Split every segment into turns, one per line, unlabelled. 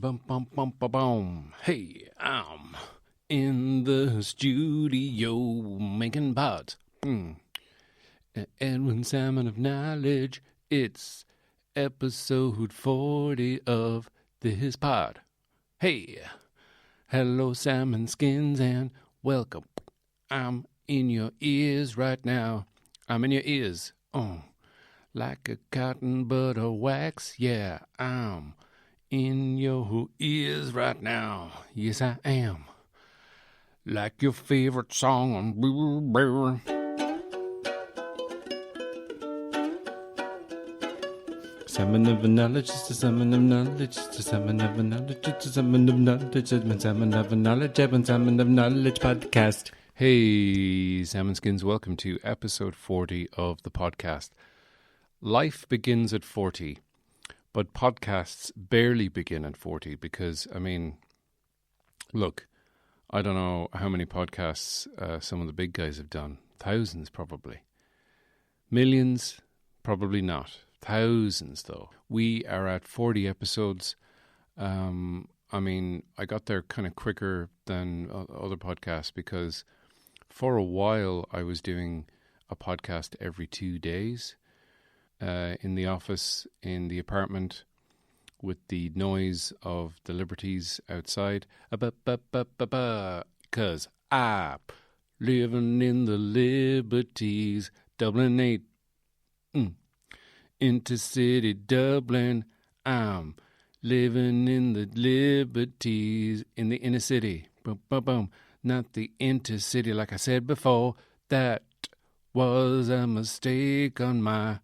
Bum bum bum bum bum. Hey, I'm in the studio making pods. Edwin Salmon of Knowledge. It's episode 40 of this pod. Hey, hello salmon skins and welcome. I'm in your ears right now. I'm in your ears. Like a cotton butter wax. Yeah, I'm in your ears right now. Yes, I am. Like your favorite song on Blueberry. Salmon of knowledge, just a salmon of knowledge, just a salmon of knowledge, just a salmon of knowledge, salmon of knowledge, salmon of knowledge podcast. Hey, salmon skins, welcome to episode 40 of the podcast. Life begins at 40. But podcasts barely begin at 40 because, look, I don't know how many podcasts some of the big guys have done. Thousands, probably. Millions, probably not. Thousands, though. We are at 40 episodes. I got there kind of quicker than other podcasts because for a while I was doing a podcast every 2 days. In the office, in the apartment, with the noise of the liberties outside. Because I'm living in the liberties. Dublin 8. Intercity Dublin. I'm living in the liberties in the inner city. Boom, boom, boom. Not the intercity like I said before. That was a mistake on my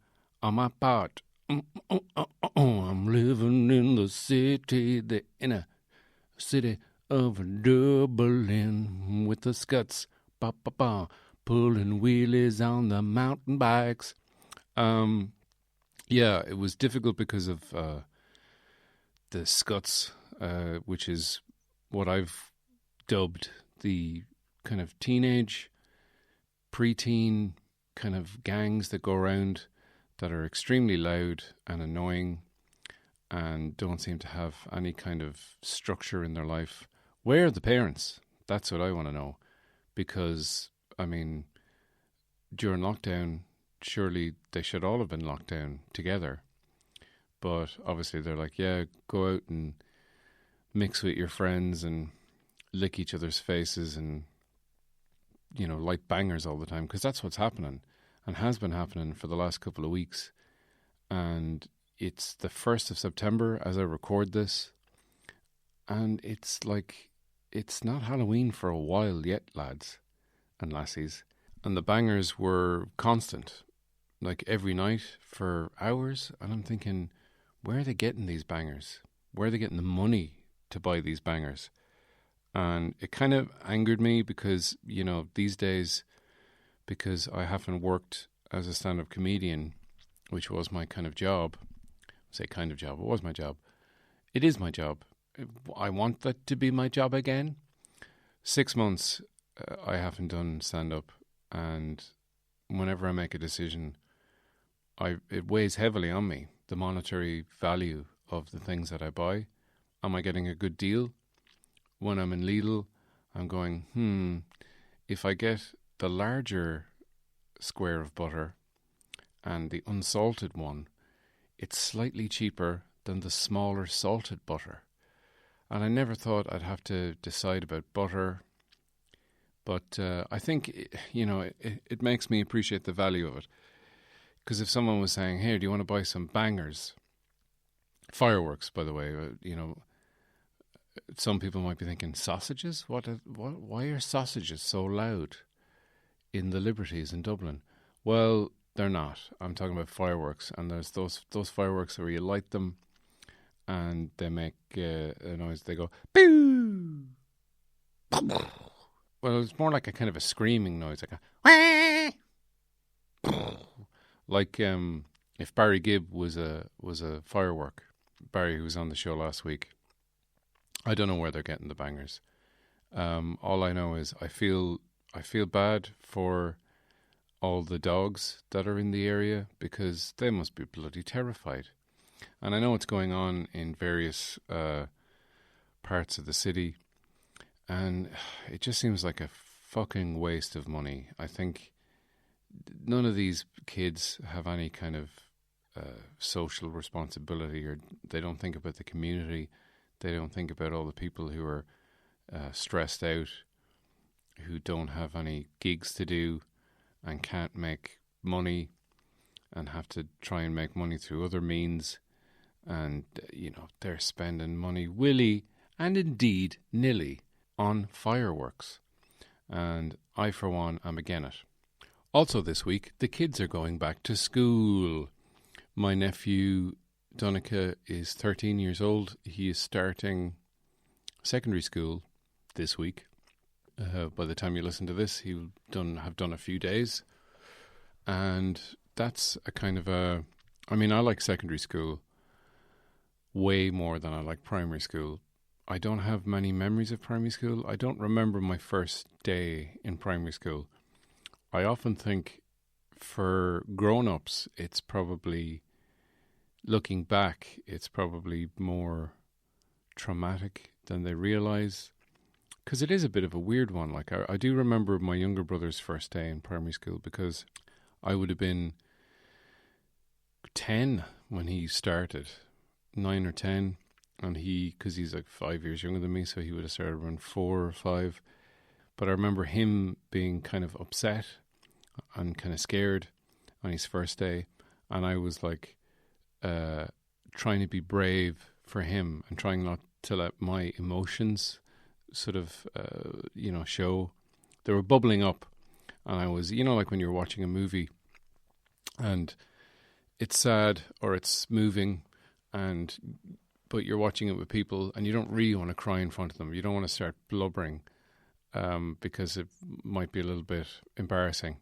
part. I'm living in the city, the inner city of Dublin with the scuts, pulling wheelies on the mountain bikes. It was difficult because of the scuts, which is what I've dubbed the kind of teenage, preteen kind of gangs that go around that are extremely loud and annoying and don't seem to have any kind of structure in their life. Where are the parents? That's what I want to know. Because, during lockdown, surely they should all have been locked down together. But obviously they're like, yeah, go out and mix with your friends and lick each other's faces and, light bangers all the time. Because that's what's happening. And has been happening for the last couple of weeks. And it's the 1st of September as I record this. And it's like, it's not Halloween for a while yet, lads and lassies. And the bangers were constant, like every night for hours. And I'm thinking, where are they getting these bangers? Where are they getting the money to buy these bangers? And it kind of angered me because, these days, because I haven't worked as a stand-up comedian, which was my kind of job. It was my job. It is my job. I want that to be my job again. 6 months I haven't done stand-up, and whenever I make a decision, it weighs heavily on me, the monetary value of the things that I buy. Am I getting a good deal? When I'm in Lidl, I'm going, if I get the larger square of butter and the unsalted one, it's slightly cheaper than the smaller salted butter. And I never thought I'd have to decide about butter, but I think, it makes me appreciate the value of it. Because if someone was saying, hey, do you want to buy some bangers? Fireworks, by the way, some people might be thinking, sausages? Why are sausages so loud in the Liberties in Dublin? Well, they're not. I'm talking about fireworks, and there's those fireworks where you light them and they make a noise. They go boo. Well, it's more like a kind of a screaming noise, like if Barry Gibb was a firework. Barry, who was on the show last week. I don't know where they're getting the bangers. All I know is I feel bad for all the dogs that are in the area because they must be bloody terrified. And I know what's going on in various parts of the city. And it just seems like a fucking waste of money. I think none of these kids have any kind of social responsibility, or they don't think about the community. They don't think about all the people who are stressed out, who don't have any gigs to do and can't make money and have to try and make money through other means. And, they're spending money willy and indeed nilly on fireworks. And I, for one, am against it. Also this week, the kids are going back to school. My nephew, Donica, is 13 years old. He is starting secondary school this week. By the time you listen to this, he'll have done a few days. And that's a kind of I like secondary school way more than I like primary school. I don't have many memories of primary school. I don't remember my first day in primary school. I often think for grown-ups, it's probably, looking back, it's probably more traumatic than they realise. Because it is a bit of a weird one. Like, I do remember my younger brother's first day in primary school, because I would have been 10 when he started, 9 or 10. And because he's like 5 years younger than me, so he would have started around 4 or 5. But I remember him being kind of upset and kind of scared on his first day. And I was like trying to be brave for him and trying not to let my emotions sort of, show. They were bubbling up. And I was, like when you're watching a movie and it's sad or it's moving, but you're watching it with people and you don't really want to cry in front of them. You don't want to start blubbering because it might be a little bit embarrassing.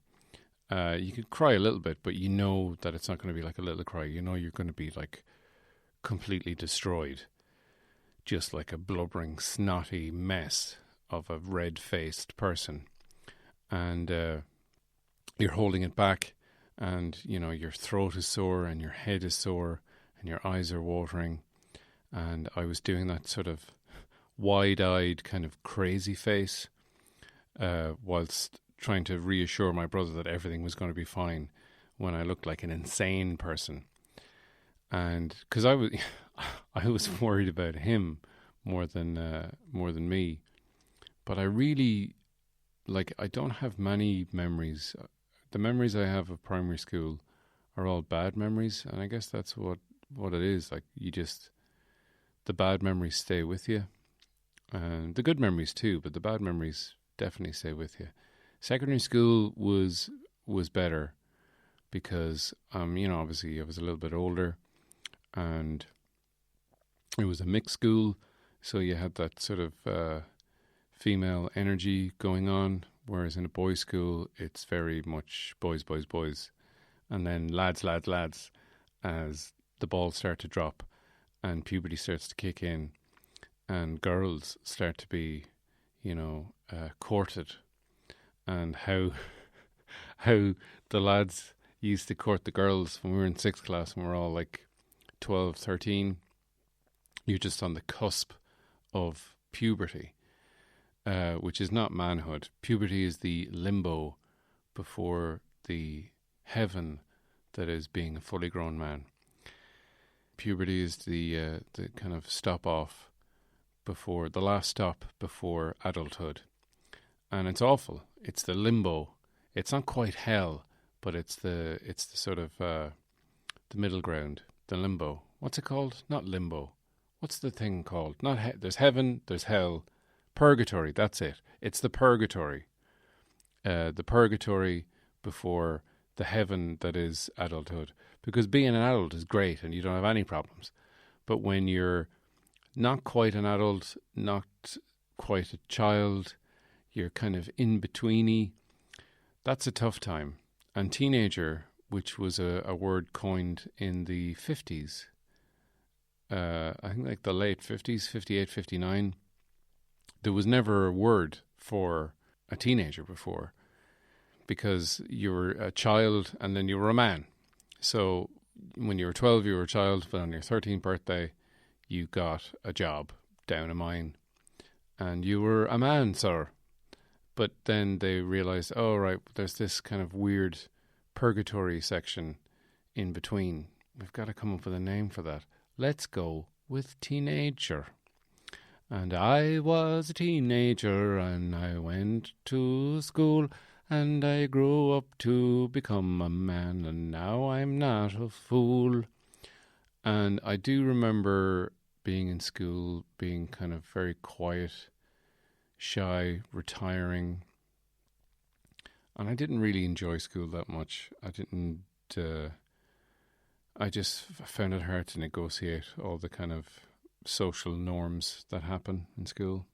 You could cry a little bit, but you know that it's not going to be like a little cry. You know you're going to be like completely destroyed. Just like a blubbering, snotty mess of a red-faced person. And you're holding it back, and, your throat is sore and your head is sore and your eyes are watering. And I was doing that sort of wide-eyed kind of crazy face whilst trying to reassure my brother that everything was going to be fine when I looked like an insane person. And because I was worried about him more than me. But I really, I don't have many memories. The memories I have of primary school are all bad memories, and I guess that's what it is. Like, the bad memories stay with you, and the good memories too, but the bad memories definitely stay with you. Secondary school was better because, obviously I was a little bit older, and it was a mixed school, so you had that sort of female energy going on, whereas in a boys' school, it's very much boys, boys, boys, and then lads, lads, lads, as the balls start to drop and puberty starts to kick in and girls start to be, courted, and how the lads used to court the girls when we were in 6th class and we're all like 12, 13. You're just on the cusp of puberty, which is not manhood. Puberty is the limbo before the heaven that is being a fully grown man. Puberty is the kind of stop off before the last stop before adulthood, and it's awful. It's the limbo. It's not quite hell, but it's the sort of the middle ground, the limbo. What's it called? Not limbo. What's the thing called? There's heaven, there's hell, purgatory. That's it. It's the purgatory. The purgatory before the heaven that is adulthood. Because being an adult is great and you don't have any problems. But when you're not quite an adult, not quite a child, you're kind of in-betweeny, that's a tough time. And teenager, which was a word coined in the 50s, I think like the late 50s, 58, 59, there was never a word for a teenager before, because you were a child and then you were a man. So when you were 12, you were a child, but on your 13th birthday, you got a job down a mine. And you were a man, sir. But then they realized, oh, right, there's this kind of weird purgatory section in between. We've got to come up with a name for that. Let's go with teenager. And I was a teenager and I went to school and I grew up to become a man and now I'm not a fool. And I do remember being in school, being kind of very quiet, shy, retiring. And I didn't really enjoy school that much. I just found it hard to negotiate all the kind of social norms that happen in school.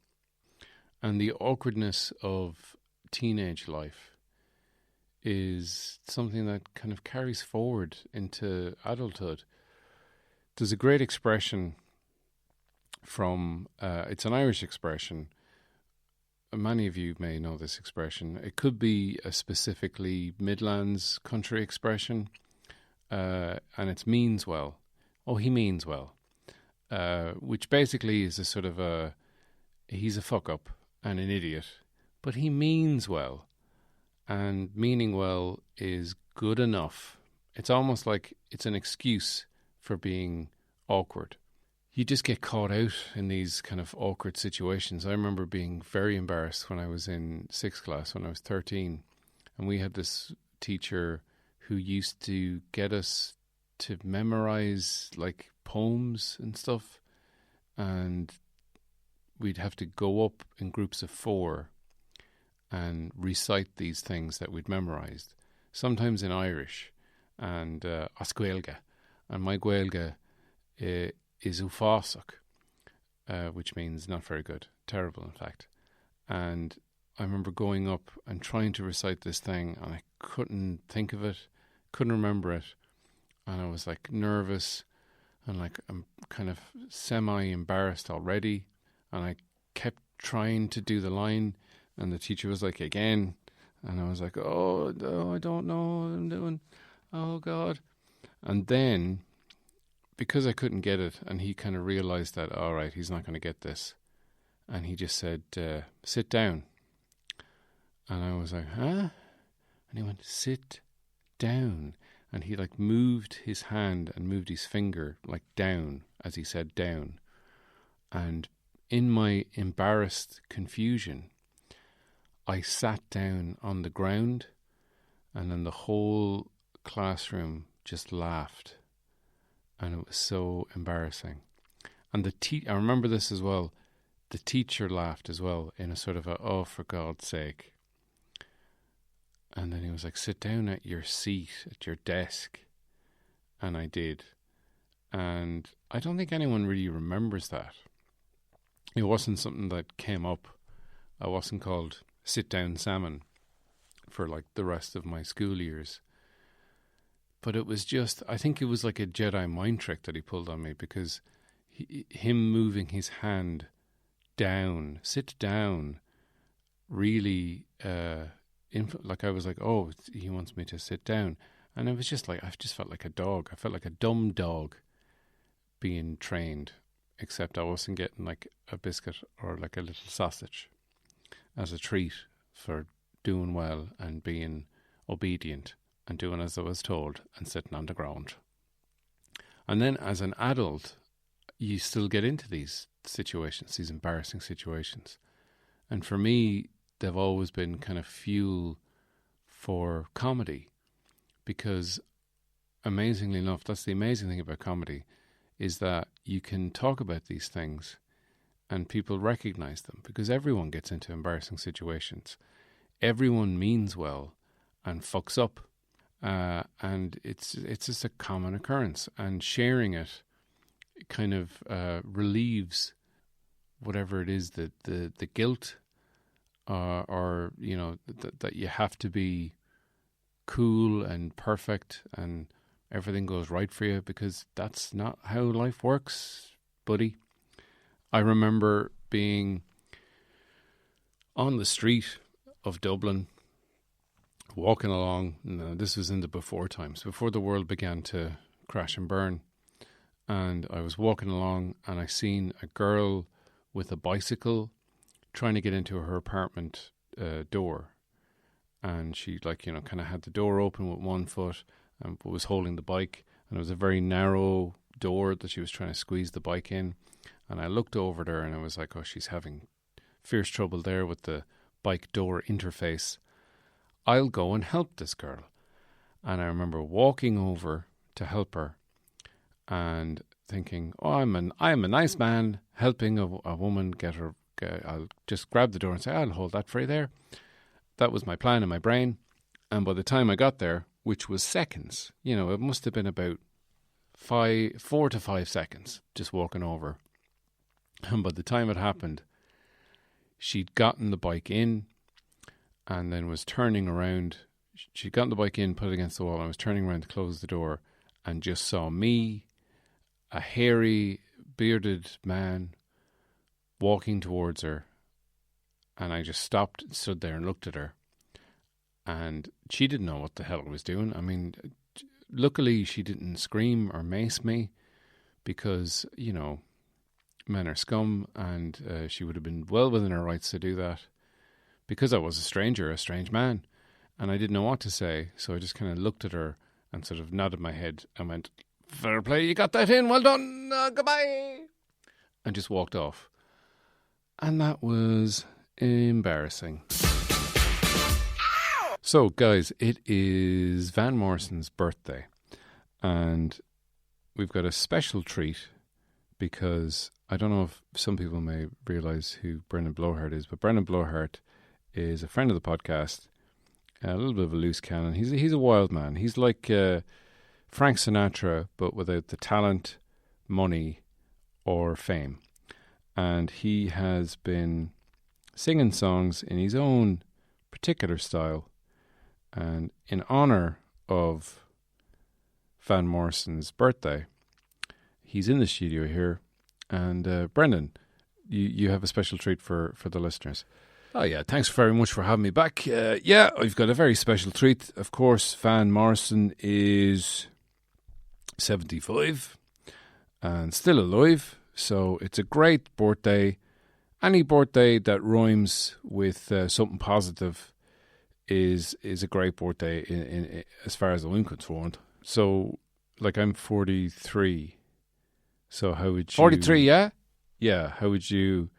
And the awkwardness of teenage life is something that kind of carries forward into adulthood. There's a great expression from, it's an Irish expression. Many of you may know this expression. It could be a specifically Midlands country expression, and it's means well. Oh, he means well. Which basically is a sort of he's a fuck up and an idiot, but he means well. And meaning well is good enough. It's almost like it's an excuse for being awkward. You just get caught out in these kind of awkward situations. I remember being very embarrassed when I was in 6th class, when I was 13. And we had this teacher who used to get us to memorize like poems and stuff. And we'd have to go up in groups of 4 and recite these things that we'd memorized, sometimes in Irish and as Gaeilge. And my Gaeilge is ufásach, which means not very good, terrible in fact. And I remember going up and trying to recite this thing and I couldn't think of it, couldn't remember it. And I was like nervous and like I'm kind of semi-embarrassed already. And I kept trying to do the line and the teacher was like, again. And I was like, oh, no, I don't know what I'm doing. Oh, God. And then, because I couldn't get it, and he kind of realized that, all right, he's not going to get this. And he just said, sit down. And I was like, huh? And he went, sit down. And he like moved his hand and moved his finger like down as he said down. And in my embarrassed confusion, I sat down on the ground and then the whole classroom just laughed. And it was so embarrassing. And I remember this as well. The teacher laughed as well in a sort of oh, for God's sake. And then he was like, sit down at your seat, at your desk. And I did. And I don't think anyone really remembers that. It wasn't something that came up. I wasn't called sit down salmon for like the rest of my school years. But it was just, I think it was like a Jedi mind trick that he pulled on me because him moving his hand down, sit down, really, like I was like, oh, he wants me to sit down. And it was just like, I just felt like a dog. I felt like a dumb dog being trained, except I wasn't getting like a biscuit or like a little sausage as a treat for doing well and being obedient and doing as I was told and sitting on the ground. And then as an adult, you still get into these situations, these embarrassing situations. And for me, they've always been kind of fuel for comedy because amazingly enough, that's the amazing thing about comedy, is that you can talk about these things and people recognize them because everyone gets into embarrassing situations. Everyone means well and fucks up. And it's just a common occurrence. And sharing it kind of relieves whatever it is that the guilt or you know, that you have to be cool and perfect and everything goes right for you, because that's not how life works, buddy. I remember being on the street of Dublin, walking along. This was in the before times, before the world began to crash and burn. And I was walking along and I seen a girl with a bicycle trying to get into her apartment door. And she, kind of had the door open with one foot and was holding the bike. And it was a very narrow door that she was trying to squeeze the bike in. And I looked over there and I was like, oh, she's having fierce trouble there with the bike door interface. I'll go and help this girl. And I remember walking over to help her and thinking, oh, I'm a nice man helping a woman get her. I'll just grab the door and say, I'll hold that for you there. That was my plan in my brain. And by the time I got there, which was seconds, it must have been about 4 to 5 seconds just walking over. And by the time it happened, she'd gotten the bike in and then was turning around. She'd gotten the bike in, put it against the wall, and was turning around to close the door and just saw me, a hairy, bearded man, walking towards her. And I just stopped, stood there and looked at her. And she didn't know what the hell I was doing. I mean, luckily she didn't scream or mace me because, men are scum, and she would have been well within her rights to do that because I was a strange man. And I didn't know what to say. So I just kind of looked at her and sort of nodded my head and went, fair play, you got that in, well done, goodbye. And just walked off. And that was embarrassing. So, guys, it is Van Morrison's birthday. And we've got a special treat because I don't know if some people may realise who Brendan Blowhard is, but Brendan Blowhard is a friend of the podcast, a little bit of a loose cannon. He's a wild man. He's like Frank Sinatra, but without the talent, money, or fame. And he has been singing songs in his own particular style. And in honour of Van Morrison's birthday, he's in the studio here. And Brendan, you have a special treat for the listeners. Oh yeah, thanks very much for having me back. Yeah, I've got a very special treat. Of course, Van Morrison is 75 and still alive. So it's a great birthday. Any birthday that rhymes with something positive is a great birthday in as far as I'm concerned. So, I'm 43. So how would you... 43, yeah? Yeah, how would you...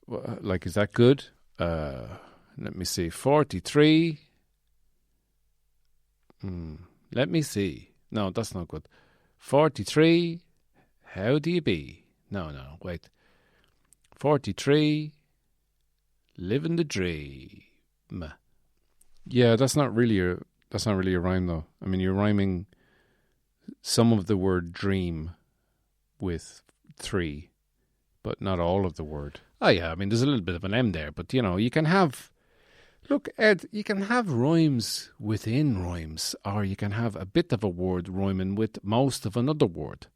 is that good? Let me see. 43. Let me see. No, that's not good. 43. How do you be? No, wait. 43. Living the dream. Yeah, that's not really a rhyme though. I mean, you're rhyming some of the word dream with 3, but not all of the word. Oh yeah, I mean, there's a little bit of an M there, but you can have... Look, Ed, you can have rhymes within rhymes, or you can have a bit of a word rhyming with most of another word.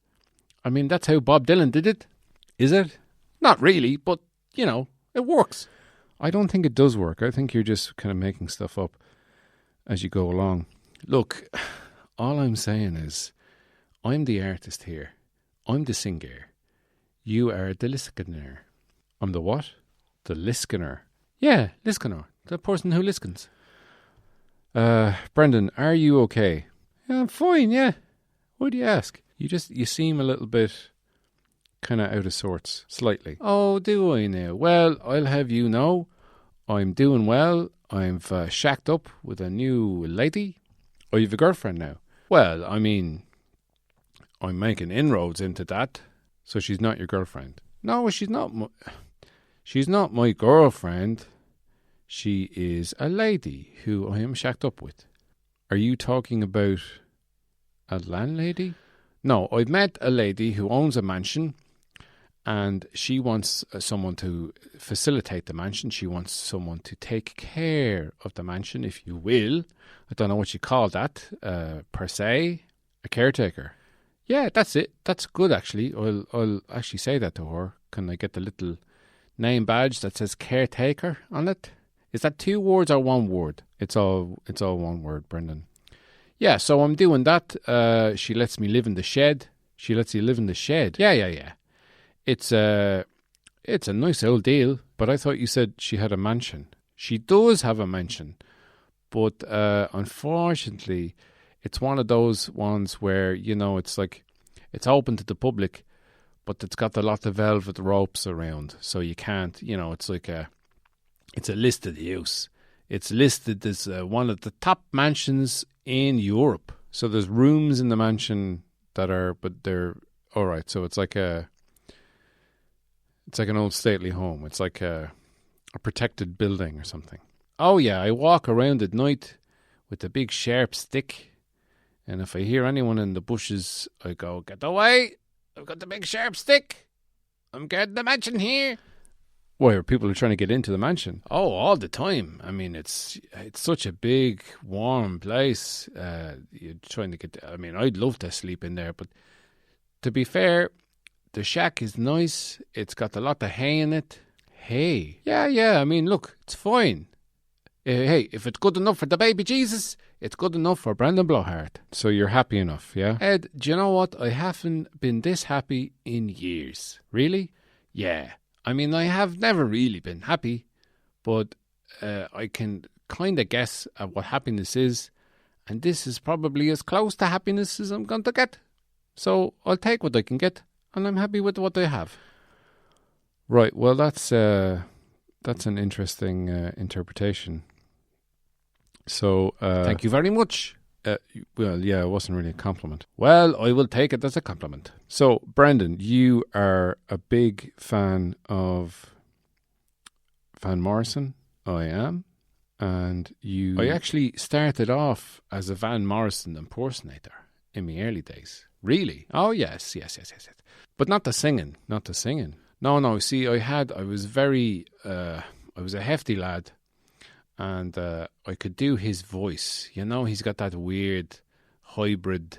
I mean, that's how Bob Dylan did it. Is it? Not really, but, it works. I don't think it does work. I think you're just kind of making stuff up as you go along. Look, all I'm saying is, I'm the artist here. I'm the singer. You are the listener. I'm the what? The listener. Yeah, listener. The person who listens. Brendan, are you okay? Yeah, I'm fine, yeah. Why do you ask? You seem a little bit kind of out of sorts, slightly. Oh, do I now? Well, I'll have you know, I'm doing well. I've shacked up with a new lady. Oh, you've a girlfriend now? Well, I mean, I'm making inroads into that. So she's not your girlfriend? No, she's not. She's not my girlfriend. She is a lady who I am shacked up with. Are you talking about a landlady? No, I've met a lady who owns a mansion. And she wants someone to facilitate the mansion. She wants someone to take care of the mansion, if you will. I don't know what you call that, per se. A caretaker. Yeah, that's it. That's good, actually. I'll actually say that to her. Can I get the little name badge that says caretaker on it? Is that 2 words or 1 word? It's all 1 word, Brendan. Yeah, so I'm doing that. She lets me live in the shed. She lets you live in the shed? Yeah. It's It's a nice old deal. But I thought you said she had a mansion. She does have a mansion. But unfortunately, it's one of those ones where, it's like, it's open to the public, but it's got a lot of velvet ropes around. So you can't, it's like it's a listed use. It's listed as one of the top mansions in Europe. So there's rooms in the mansion but they're all right. So it's like an old stately home. It's like a protected building or something. Oh yeah, I walk around at night with a big sharp stick, and if I hear anyone in the bushes, I go, "Get away! I've got the big sharp stick. I'm guarding the mansion here." Why, people are trying to get into the mansion? Oh, all the time. I mean, it's such a big, warm place. You're trying to get... I'd love to sleep in there, but to be fair, the shack is nice. It's got a lot of hay in it. Hay? Yeah. Look, it's fine. Hey, if it's good enough for the baby Jesus, it's good enough for Brendan Blowhard. So you're happy enough, yeah? Ed, do you know what? I haven't been this happy in years. Really? Yeah. I have never really been happy, but I can kind of guess at what happiness is, and this is probably as close to happiness as I'm going to get. So I'll take what I can get, and I'm happy with what I have. Right, well, that's an interesting interpretation. So, thank you very much. Well, yeah, it wasn't really a compliment. Well, I will take it as a compliment. So, Brendan, you are a big fan of Van Morrison. I am. And I actually started off as a Van Morrison impersonator in my early days. Really? Oh, yes. But not the singing. No, see, I was a hefty lad. And I could do his voice. He's got that weird hybrid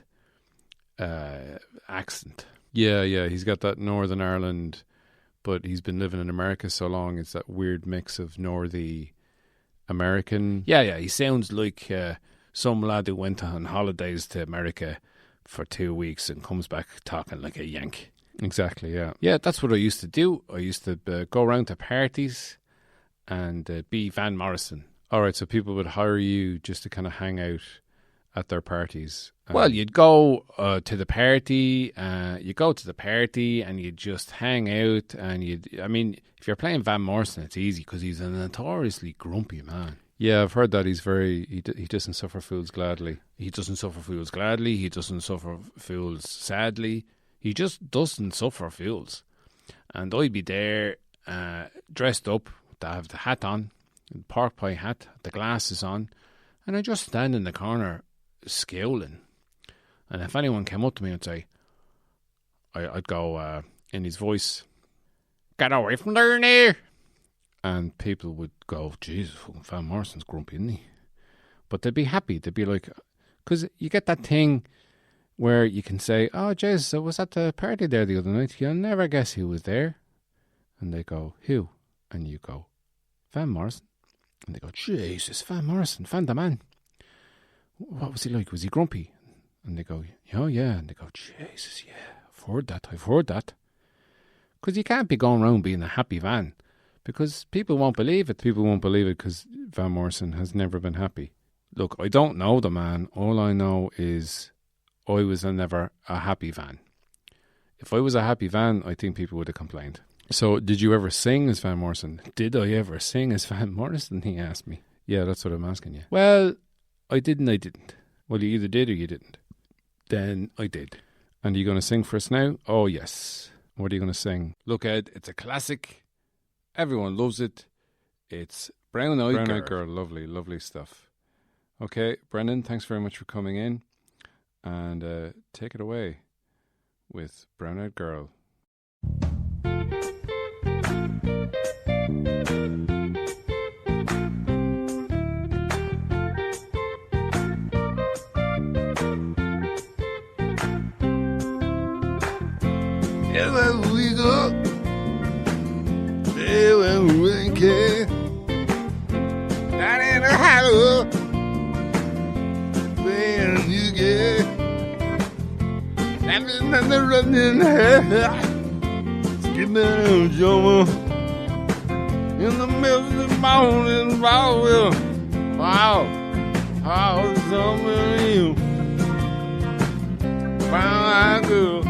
accent. Yeah, he's got that Northern Ireland, but he's been living in America so long, it's that weird mix of Northy American. Yeah, he sounds like some lad who went on holidays to America for 2 weeks and comes back talking like a Yank. Exactly, yeah. Yeah, that's what I used to do. I used to go around to parties and be Van Morrison. All right, so people would hire you just to kind of hang out at their parties. Well, you'd go to the party. You go to the party and you just hang out. And if you're playing Van Morrison, it's easy because he's a notoriously grumpy man. Yeah, I've heard that he doesn't suffer fools gladly. He doesn't suffer fools gladly. He doesn't suffer fools sadly. He just doesn't suffer fools. And I'd be there dressed up. I have the hat on, the pork pie hat, the glasses on, and I just stand in the corner scowling. And if anyone came up to me and say, I'd go in his voice, "Get away from there now!" And people would go, "Jesus, Van Morrison's grumpy, isn't he?" But they'd be happy. They'd be like, because you get that thing where you can say, "Oh, Jesus, I was at the party there the other night. You'll never guess who was there." And they go, "Who?" And you go, "Van Morrison." And they go, "Jesus, Van Morrison, Van the man. What was he like? Was he grumpy?" And they go, "Oh, yeah." And they go, "Jesus, yeah, I've heard that. Because you can't be going around being a happy Van. Because people won't believe it. People won't believe it because Van Morrison has never been happy. Look, I don't know the man. All I know is I was never a happy Van. If I was a happy Van, I think people would have complained. So, did you ever sing as Van Morrison? Did I ever sing as Van Morrison? He asked me. Yeah, that's what I'm asking you. Well, I didn't. Well, you either did or you didn't. Then I did. And are you going to sing for us now? Oh, yes. What are you going to sing? Look, Ed, it's a classic. Everyone loves it. It's Brown Eyed Girl. Lovely, lovely stuff. Okay, Brendan, thanks very much for coming in. And take it away with Brown Eyed Girl.
Everywhere we go, everywhere we can, down in the hollow, where you get, laughing and the running hair, Get down, Joe. In the middle of the morning, wow, how some of you brown eyed girl.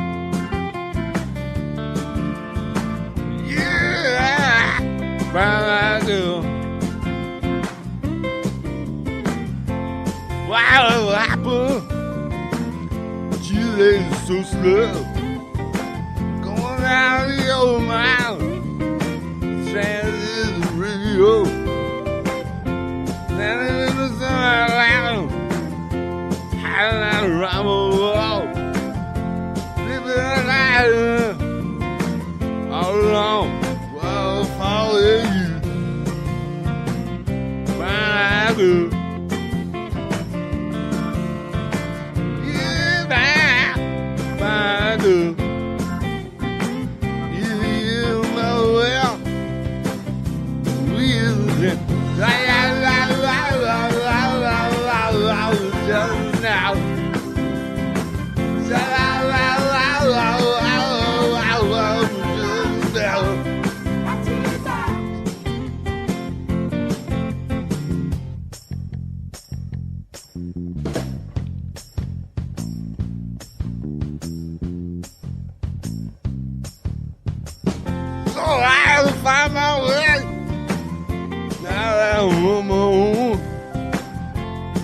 Yeah, brown eyed girl. Wow, apple, she lays so slow, going down the old mile, sad as the radio, standing in the sun loud, hiding out around the wall, sleeping at night, all alone, while I follow you, brown eyed girl. So I'll find my way. Now that I'm on my own.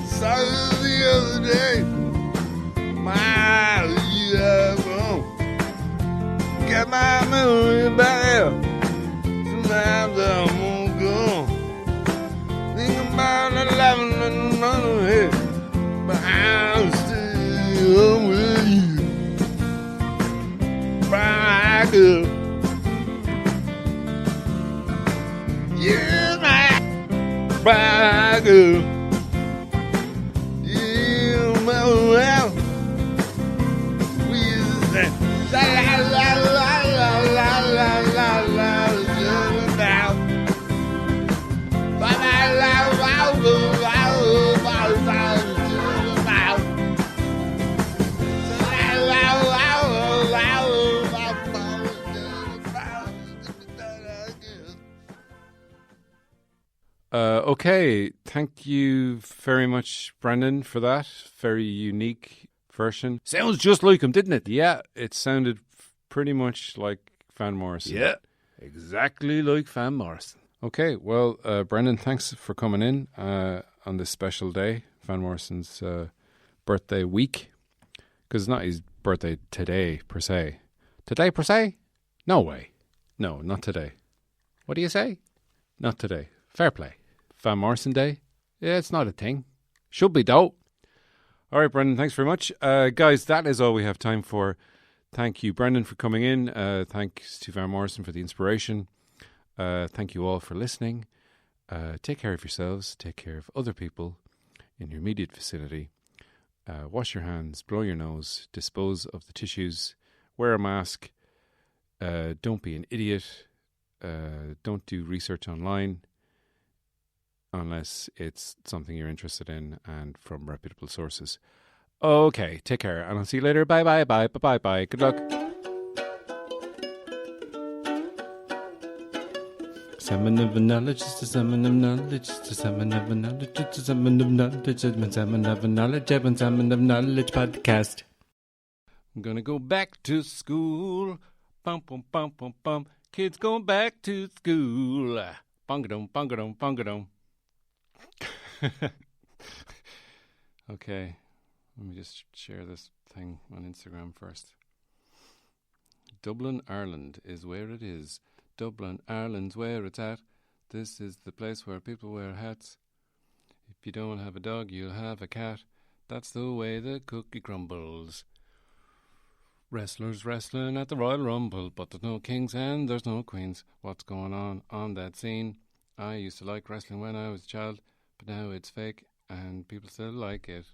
Saw you the other day. My, you have gone. Get my memory back. Sometimes I'm gonna go. Think about 11 and another head. But I'm still with you. Brown girl. Yeah, my brown girl. Yeah, my well. We say la la la la la la la la la now. La la la la la la la
Okay, thank you very much, Brendan, for that very unique version. Sounds just like him, didn't it? Yeah, it sounded pretty much like Van Morrison.
Yeah, exactly like Van Morrison.
Okay, well, Brendan, thanks for coming in on this special day, Van Morrison's birthday week. Because it's not his birthday today, per se. Today, per se? No way. No, not today. What do you say? Not today. Fair play. Van Morrison Day? Yeah, it's not a thing. Should be, though. All right, Brendan, thanks very much. Guys, that is all we have time for. Thank you, Brendan, for coming in. Thanks to Van Morrison for the inspiration. Thank you all for listening. Take care of yourselves. Take care of other people in your immediate vicinity. Wash your hands, blow your nose, dispose of the tissues, wear a mask. Don't be an idiot. Don't do research online unless it's something you're interested in and from reputable sources. Okay, take care, and I'll see you later. Bye, bye, bye, bye, bye, bye. Good luck. Salmon of knowledge is the salmon of knowledge, the salmon of knowledge, the salmon of knowledge, the salmon of knowledge, the salmon of knowledge podcast. I'm gonna go back to school. Bum, bum, bum, bum, bum. Kids going back to school. Bungadum, bungadum, bungadum. Okay, let me just share this thing on Instagram first. Dublin, Ireland is where it is. Dublin, Ireland's where it's at. This is the place where people wear hats. If you don't have a dog, you'll have a cat. That's the way the cookie crumbles. Wrestlers wrestling at the Royal Rumble, but there's no kings and there's no queens. What's going on that scene? I used to like wrestling when I was a child, but now it's fake and people still like it.